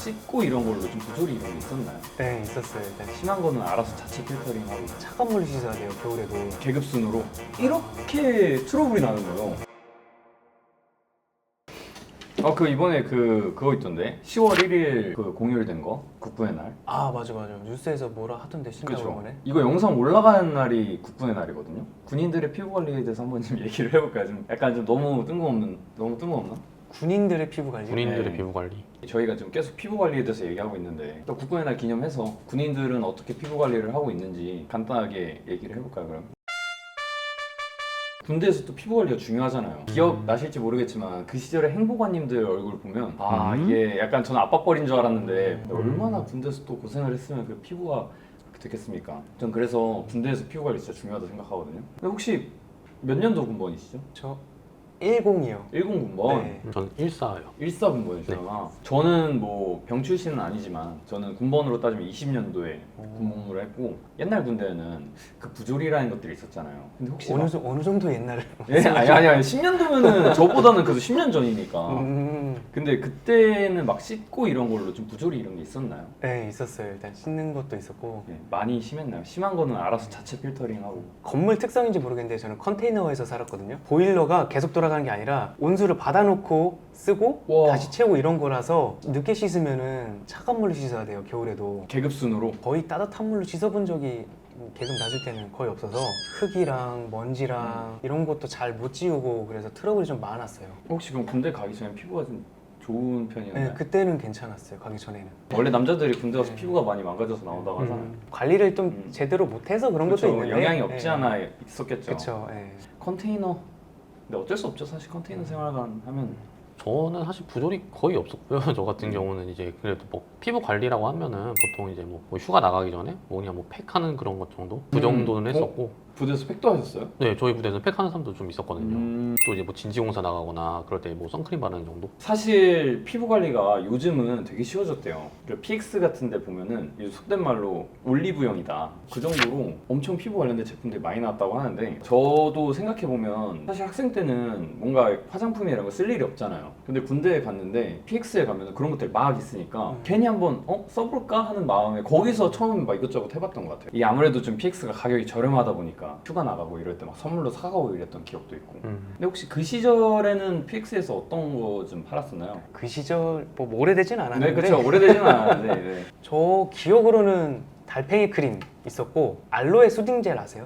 씻고 이런 걸로 좀 부조리 이런 게 있었나요? 네, 있었어요. 일단 심한 거는 알아서 자체 필터링하고 차가운 물로 씻어야 돼요, 겨울에도. 계급순으로 이렇게 트러블이 나는 거예요. 그 이번에 그거 있던데 10월 1일 그 공휴일된 거 국군의 날. 아, 맞아. 뉴스에서 뭐라 하던데, 그렇죠. 신나고번에. 이거 영상 올라가는 날이 국군의 날이거든요. 군인들의 피부 관리에 대해서 한번 좀 얘기를 해볼까요? 좀 약간 좀 너무 뜬금없나? 군인들의 피부 관리. 군인들의 네. 피부 관리. 저희가 지금 계속 피부 관리에 대해서 얘기하고 있는데 또 국군의 날 기념해서 군인들은 어떻게 피부 관리를 하고 있는지 간단하게 얘기를 해볼까요, 그럼? 군대에서 또 피부 관리가 중요하잖아요. 기억나실지 모르겠지만 그 시절에 행보관님들 얼굴 보면 이게 약간 저는 아빠뻘인 줄 알았는데 얼마나 군대에서 또 고생을 했으면 그 피부가 그렇게 됐겠습니까? 전 그래서 군대에서 피부 관리 진짜 중요하다고 생각하거든요. 근데 혹시 몇 년도 군번이시죠? 저 10이요. 10군번? 네. 저는 14요. 14군번이시잖아. 저는 뭐 병 출신은 아니지만 저는 군번으로 따지면 20년도에 군복무를 했고 옛날 군대에는 그 부조리라는 것들이 있었잖아요. 근데 혹시 어느 정도 옛날을. 아니 10년도면은 저보다는 그래도 10년 전이니까. 음. 근데 그때는 막 씻고 이런 걸로 좀 부조리 이런 게 있었나요? 네, 있었어요. 일단 씻는 것도 있었고. 네, 많이 심했나요? 심한 거는 알아서 자체 필터링하고. 건물 특성인지 모르겠는데 저는 컨테이너에서 살았거든요. 보일러가 계속 돌아가는 게 아니라 온수를 받아놓고 쓰고 와. 다시 채우고 이런 거라서 늦게 씻으면은 차가운 물로 씻어야 돼요, 겨울에도. 계급순으로. 거의 따뜻한 물로 씻어본 적이 계급 낮을 때는 거의 없어서 흙이랑 먼지랑 이런 것도 잘 못 지우고 그래서 트러블이 좀 많았어요. 혹시 그럼 군대 가기 전에 피부가 좀 좋은 편이었나요? 네, 그때는 괜찮았어요, 가기 전에는. 원래 남자들이 군대 가서 네. 피부가 많이 망가져서 나온다고 하잖아요. 관리를 좀 제대로 못해서 그런 그렇죠. 것도 있는데 영향이 없지 않아 있었겠죠. 그렇죠. 컨테이너. 근데 어쩔 수 없죠. 사실 컨테이너 생활관 하면 저는 사실 부조리 거의 없었고요. 저 같은 경우는 이제 그래도 뭐 피부 관리라고 하면은 보통 이제 뭐 휴가 나가기 전에 뭐 그냥 뭐 팩하는 그런 것 정도? 그 정도는 했었고. 부대에서 팩도 하셨어요? 네, 저희 부대는 팩하는 사람도 좀 있었거든요. 음. 또 이제 뭐 진지공사 나가거나 그럴 때 뭐 선크림 바르는 정도? 사실 피부 관리가 요즘은 되게 쉬워졌대요. 그 PX 같은 데 보면은 속된 말로 올리브영이다. 그 정도로 엄청 피부 관련된 제품들이 많이 나왔다고 하는데 저도 생각해보면 사실 학생 때는 뭔가 화장품이나 이런 거 쓸 일이 없잖아요. 근데 군대에 갔는데 PX에 가면 그런 것들이 막 있으니까 괜히 한번 써볼까 하는 마음에 거기서 처음 막 이것저것 해봤던 것 같아요. 이 아무래도 좀 PX가 가격이 저렴하다 보니까 휴가 나가고 이럴 때 막 선물로 사가고 이랬던 기억도 있고. 근데 혹시 그 시절에는 PX에서 어떤 거 좀 팔았었나요? 그 시절 뭐 오래되진 않았는데 네, 그렇죠. 오래되진 않았는데. 네. 저 기억으로는 달팽이 크림 있었고 알로에 수딩젤 아세요?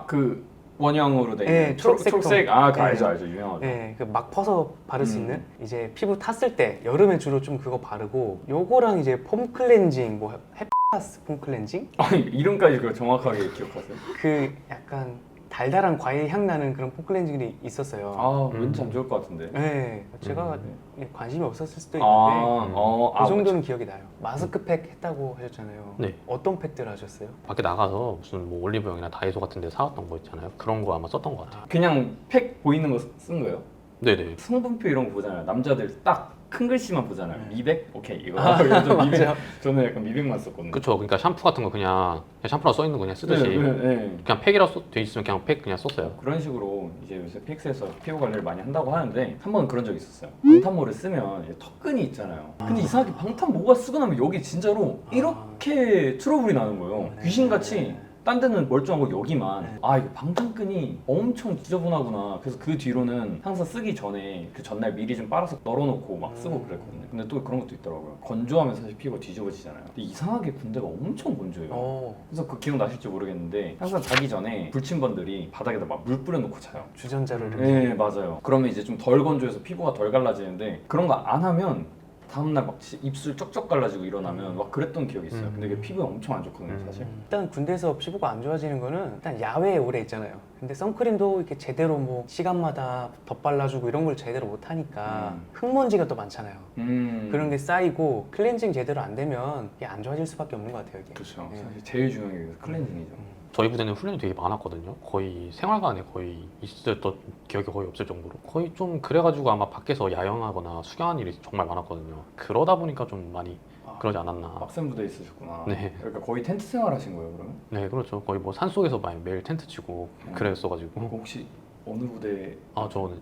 그 원형으로 돼 네, 있는 초록색 초록색. 통. 그거 네. 알죠, 유명하죠. 네, 그 막 퍼서 바를 수 있는 이제 피부 탔을 때 여름에 주로 좀 그거 바르고 요거랑 이제 폼 클렌징 뭐 헤파스 폼 클렌징 아니 이름까지 그걸 정확하게 기억하세요? 그 약간 달달한 과일 향 나는 그런 폼 클렌징이 있었어요. 왠지 안 좋을 것 같은데. 네, 제가 관심이 없었을 수도 있는데 그 정도는 기억이 나요. 마스크팩 했다고 하셨잖아요. 네. 어떤 팩들 하셨어요? 밖에 나가서 무슨 뭐 올리브영이나 다이소 같은 데 사왔던 거 있잖아요. 그런 거 아마 썼던 것 같아요. 그냥 팩 보이는 거 쓴 거예요? 네네. 성분표 이런 거 보잖아요. 남자들 딱 큰 글씨만 보잖아요. 미백? 오케이 이거. 저 맞아요. 미백. 저는 약간 미백만 썼거든요. 그쵸. 그러니까 샴푸 같은 거 그냥 샴푸라고 써있는 거 그냥 쓰듯이 네. 그냥 팩이라고 돼 있으면 그냥 팩 그냥 썼어요. 그런 식으로 이제 요새 픽스에서 피부 관리를 많이 한다고 하는데 한 번 그런 적이 있었어요. 방탄모를 쓰면 이제 턱끈이 있잖아요. 근데 이상하게 방탄모가 쓰고 나면 여기 진짜로 이렇게 트러블이 나는 거예요. 귀신같이. 딴 데는 멀쩡하고 여기만 이거 방탄끈이 엄청 지저분하구나. 그래서 그 뒤로는 항상 쓰기 전에 그 전날 미리 좀 빨아서 널어놓고 막 쓰고 그랬거든요. 근데 또 그런 것도 있더라고요. 건조하면 사실 피부가 뒤집어지잖아요. 근데 이상하게 군대가 엄청 건조해요. 그래서 그 기억나실지 모르겠는데 항상 자기 전에 불침번들이 바닥에다 막 물 뿌려놓고 자요. 주전자를 이렇게. 네, 맞아요. 그러면 이제 좀 덜 건조해서 피부가 덜 갈라지는데 그런 거 안 하면 다음날 막 입술 쩍쩍 갈라지고 일어나면 막 그랬던 기억이 있어요. 근데 그게 피부에 엄청 안 좋거든요, 사실. 일단 군대에서 피부가 안 좋아지는 거는 일단 야외에 오래 있잖아요. 근데 선크림도 이렇게 제대로 뭐 시간마다 덧발라주고 이런 걸 제대로 못 하니까 흙먼지가 또 많잖아요. 그런 게 쌓이고 클렌징 제대로 안 되면 이게 안 좋아질 수밖에 없는 것 같아요, 이게. 그렇죠. 네. 사실 제일 중요한 게 클렌징이죠. 저희 부대는 훈련이 되게 많았거든요. 거의 생활관에 거의 있었던 기억이 거의 없을 정도로 거의 좀 그래가지고 아마 밖에서 야영하거나 수영하는 일이 정말 많았거든요. 그러다 보니까 좀 많이 그러지 않았나. 빡센 부대에 있으셨구나. 네. 그러니까 거의 텐트 생활 하신 거예요, 그러면? 네, 그렇죠. 거의 뭐 산속에서 매일 텐트 치고 그랬어가지고. 그거 혹시 어느 부대? 저는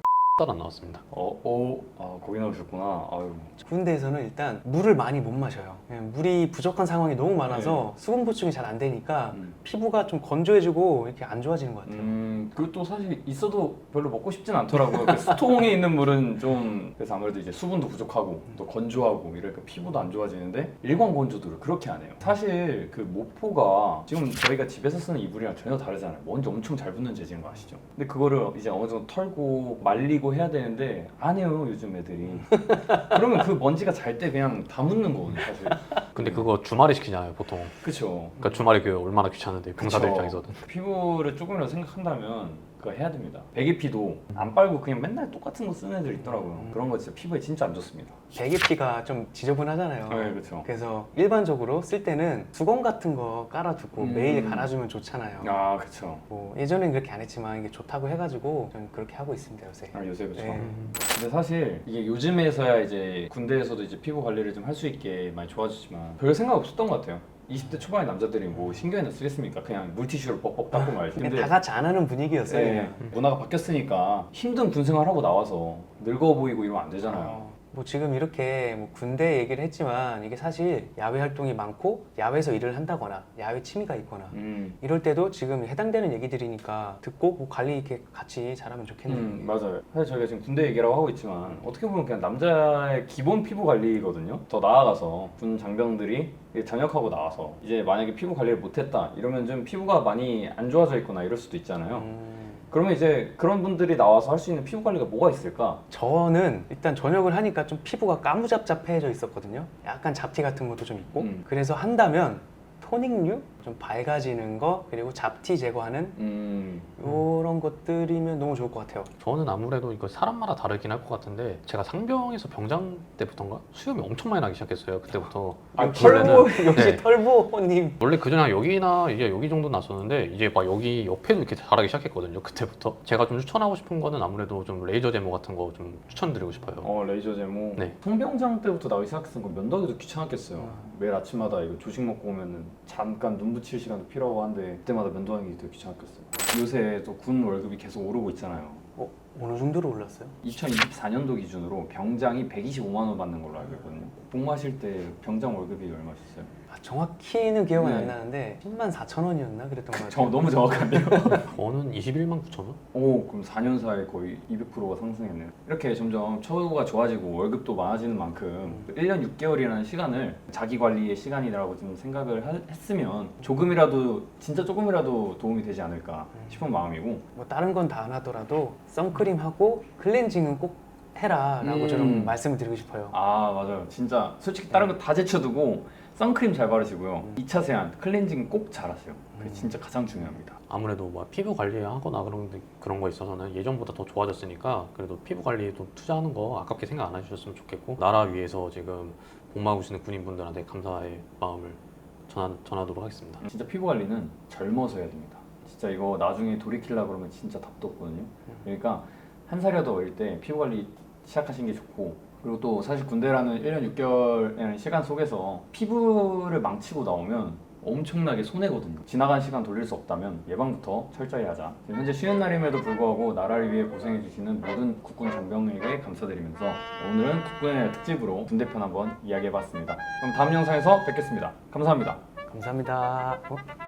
안 나왔습니다. 거기 나오셨구나. 아유. 군대에서는 일단 물을 많이 못 마셔요. 물이 부족한 상황이 너무 많아서 수분 보충이 잘 안 되니까 피부가 좀 건조해지고 이렇게 안 좋아지는 것 같아요. 그리고 또 사실 있어도 별로 먹고 싶진 않더라고요. 그 수통에 있는 물은 좀 그래서 아무래도 이제 수분도 부족하고 또 건조하고 이러니까 피부도 안 좋아지는데 일광 건조들을 그렇게 안 해요. 사실 그 모포가 지금 저희가 집에서 쓰는 이불이랑 전혀 다르잖아요. 먼지 엄청 잘 붙는 재질인 거 아시죠? 근데 그거를 이제 어느 정도 털고 말리고 해야 되는데 안 해요 요즘 애들이. 그러면 그 먼지가 잘 때 그냥 다 묻는 거거든요 사실. 근데 그거 주말에 시키잖아요, 보통. 그쵸. 그러니까 주말에 그 얼마나 귀찮은데 병사들 그쵸. 입장에서는. 피부를 조금이라도 생각한다면 그거 해야 됩니다. 베개피도 안 빨고 그냥 맨날 똑같은 거 쓰는 애들 있더라고요. 그런 거 진짜 피부에 진짜 안 좋습니다. 베개피가 좀 지저분하잖아요. 네, 그렇죠. 그래서 일반적으로 쓸 때는 수건 같은 거 깔아두고 매일 갈아주면 좋잖아요. 아, 그렇죠. 뭐 예전엔 그렇게 안 했지만 이게 좋다고 해가지고 저는 그렇게 하고 있습니다 요새. 아, 요새 그렇죠. 네. 근데 사실 이게 요즘에서야 이제 군대에서도 이제 피부 관리를 좀 할 수 있게 많이 좋아졌지만 별 생각 없었던 것 같아요. 20대 초반의 남자들이 뭐 신경이나 쓰겠습니까? 그냥 물티슈로 뻑뻑 닦고 말지. 그냥 다 같이 안 하는 분위기였어요. 네, 그냥. 문화가 바뀌었으니까 힘든 군 생활하고 나와서 늙어 보이고 이러면 안 되잖아요. 뭐 지금 이렇게 뭐 군대 얘기를 했지만 이게 사실 야외 활동이 많고 야외에서 일을 한다거나 야외 취미가 있거나 이럴 때도 지금 해당되는 얘기들이니까 듣고 뭐 관리 이렇게 같이 잘하면 좋겠네요. 맞아요. 사실 저희가 지금 군대 얘기라고 하고 있지만 어떻게 보면 그냥 남자의 기본 피부 관리거든요. 더 나아가서 군 장병들이 전역하고 나와서 이제 만약에 피부 관리를 못했다 이러면 좀 피부가 많이 안 좋아져 있거나 이럴 수도 있잖아요. 그러면 이제 그런 분들이 나와서 할 수 있는 피부 관리가 뭐가 있을까? 저는 일단 전역을 하니까 좀 피부가 까무잡잡해져 있었거든요. 약간 잡티 같은 것도 좀 있고. 그래서 한다면 토닉류? 좀 밝아지는 거 그리고 잡티 제거하는 이런 것들이면 너무 좋을 것 같아요. 저는 아무래도 이거 사람마다 다르긴 할 것 같은데 제가 상병에서 병장 때부터인가 수염이 엄청 많이 나기 시작했어요. 그때부터. 털보 원래는- 역시 네. 털보님. 원래 그전에 여기나 이제 여기 정도 났었는데 이제 막 여기 옆에도 이렇게 자라기 시작했거든요. 그때부터. 제가 좀 추천하고 싶은 거는 아무래도 좀 레이저 제모 같은 거 좀 추천드리고 싶어요. 레이저 제모. 네. 성병장 때부터 나오기 시작했던 거 면도하기도 귀찮았겠어요. 매일 아침마다 이거 조식 먹고 오면은 잠깐 눈 붙일 시간도 필요하고 한데 그때마다 면도하기 되게 귀찮았겠어요. 요새 또 군 월급이 계속 오르고 있잖아요. 어느 정도로 올랐어요? 2024년도 기준으로 병장이 125만 원 받는 걸로 알고 있거든요. 복무하실 때 병장 월급이 얼마셨어요? 정확히는 기억은 네. 안 나는데 10만 4천 원이었나 그랬던 것 같아요. 너무 정확한데요? 저는 21만 9천 원? 그럼 4년 사이에 거의 200%가 상승했네요. 이렇게 점점 처우가 좋아지고 월급도 많아지는 만큼 1년 6개월이라는 시간을 자기 관리의 시간이라고 좀 생각을 했으면 조금이라도 진짜 조금이라도 도움이 되지 않을까 싶은 마음이고 뭐 다른 건 다 안 하더라도 선크림하고 클렌징은 꼭 해라라고 저는 말씀을 드리고 싶어요. 맞아요. 진짜 솔직히 다른 거 다 제쳐두고 선크림 잘 바르시고요. 2차 세안, 클렌징 꼭 잘하세요. 그게 진짜 가장 중요합니다. 아무래도 뭐 피부 관리하거나 그런 거 있어서는 예전보다 더 좋아졌으니까 그래도 피부 관리에 좀 투자하는 거 아깝게 생각 안 해주셨으면 좋겠고 나라 위해서 지금 복무하고 계시는 군인분들한테 감사의 마음을 전하도록 하겠습니다. 진짜 피부 관리는 젊어서 해야 됩니다. 진짜 이거 나중에 돌이키려고 그러면 진짜 답도 없거든요. 그러니까 한 살이라도 어릴 때 피부 관리 시작하시는 게 좋고 그리고 또 사실 군대라는 1년 6개월이라는 시간 속에서 피부를 망치고 나오면 엄청나게 손해거든요. 지나간 시간 돌릴 수 없다면 예방부터 철저히 하자. 지금 현재 쉬는 날임에도 불구하고 나라를 위해 고생해주시는 모든 국군 장병에게 감사드리면서 오늘은 국군의 특집으로 군대편 한번 이야기해봤습니다. 그럼 다음 영상에서 뵙겠습니다. 감사합니다. 감사합니다.